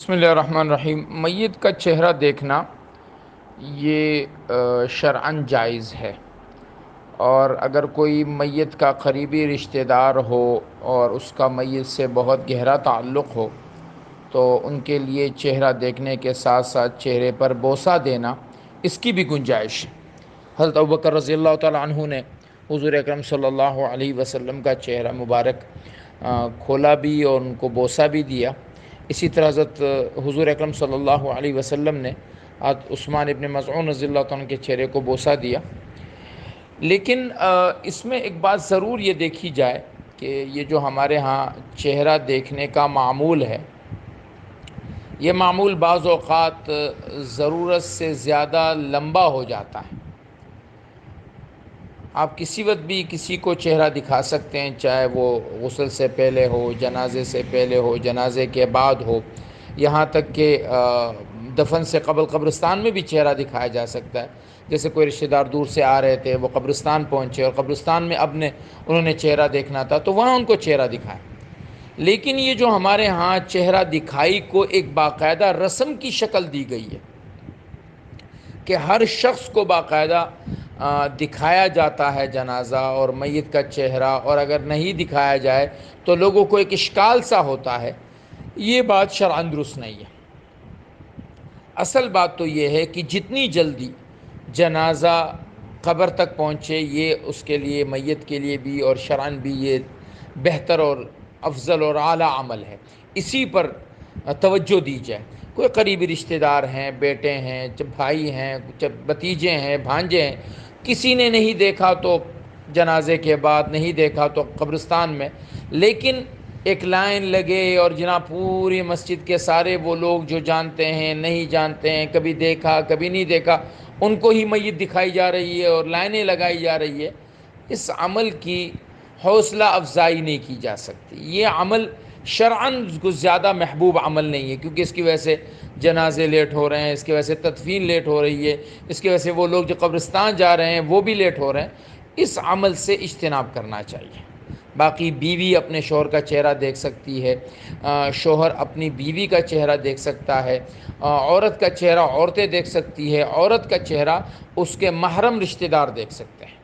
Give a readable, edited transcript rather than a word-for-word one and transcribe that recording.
بسم اللہ الرحمن الرحیم۔ میت کا چہرہ دیکھنا یہ شرعاً جائز ہے، اور اگر کوئی میت کا قریبی رشتہ دار ہو اور اس کا میت سے بہت گہرا تعلق ہو تو ان کے لیے چہرہ دیکھنے کے ساتھ ساتھ چہرے پر بوسہ دینا اس کی بھی گنجائش ہے۔ حضرت ابوبکر رضی اللہ تعالیٰ عنہ نے حضور اکرم صلی اللہ علیہ وسلم کا چہرہ مبارک کھولا بھی اور ان کو بوسہ بھی دیا۔ اسی طرح حضرت حضور اکرم صلی اللہ علیہ وسلم نے حضرت عثمان ابن مظعون رضی اللہ تعالیٰ عنہ کے چہرے کو بوسہ دیا۔ لیکن اس میں ایک بات ضرور یہ دیکھی جائے کہ یہ جو ہمارے ہاں چہرہ دیکھنے کا معمول ہے، یہ معمول بعض اوقات ضرورت سے زیادہ لمبا ہو جاتا ہے۔ آپ کسی وقت بھی کسی کو چہرہ دکھا سکتے ہیں، چاہے وہ غسل سے پہلے ہو، جنازے سے پہلے ہو، جنازے کے بعد ہو، یہاں تک کہ دفن سے قبل قبرستان میں بھی چہرہ دکھایا جا سکتا ہے۔ جیسے کوئی رشتہ دار دور سے آ رہے تھے، وہ قبرستان پہنچے اور قبرستان میں انہوں نے چہرہ دیکھنا تھا تو وہاں ان کو چہرہ دکھایا۔ لیکن یہ جو ہمارے ہاں چہرہ دکھائی کو ایک باقاعدہ رسم کی شکل دی گئی ہے کہ ہر شخص کو باقاعدہ دکھایا جاتا ہے جنازہ اور میت کا چہرہ، اور اگر نہیں دکھایا جائے تو لوگوں کو ایک اشکال سا ہوتا ہے، یہ بات شرعاً درست نہیں ہے۔ اصل بات تو یہ ہے کہ جتنی جلدی جنازہ قبر تک پہنچے، یہ اس کے لیے، میت کے لیے بھی اور شرعاً بھی یہ بہتر اور افضل اور اعلیٰ عمل ہے۔ اسی پر توجہ دی جائے۔ کوئی قریبی رشتہ دار ہیں، بیٹے ہیں، بھائی ہیں، بھتیجے ہیں، بھانجے ہیں، کسی نے نہیں دیکھا تو جنازے کے بعد، نہیں دیکھا تو قبرستان میں، لیکن ایک لائن لگے اور جناب پوری مسجد کے سارے وہ لوگ جو جانتے ہیں، نہیں جانتے ہیں، کبھی دیکھا کبھی نہیں دیکھا، ان کو ہی میت دکھائی جا رہی ہے اور لائنیں لگائی جا رہی ہے، اس عمل کی حوصلہ افزائی نہیں کی جا سکتی۔ یہ عمل شرعاً کچھ زیادہ محبوب عمل نہیں ہے، کیونکہ اس کی وجہ سے جنازے لیٹ ہو رہے ہیں، اس کی وجہ سے تدفین لیٹ ہو رہی ہے، اس کی وجہ سے وہ لوگ جو قبرستان جا رہے ہیں وہ بھی لیٹ ہو رہے ہیں۔ اس عمل سے اجتناب کرنا چاہیے۔ باقی بیوی اپنے شوہر کا چہرہ دیکھ سکتی ہے، شوہر اپنی بیوی کا چہرہ دیکھ سکتا ہے، عورت کا چہرہ عورتیں دیکھ سکتی ہے، عورت کا چہرہ اس کے محرم رشتہ دار دیکھ سکتے ہیں۔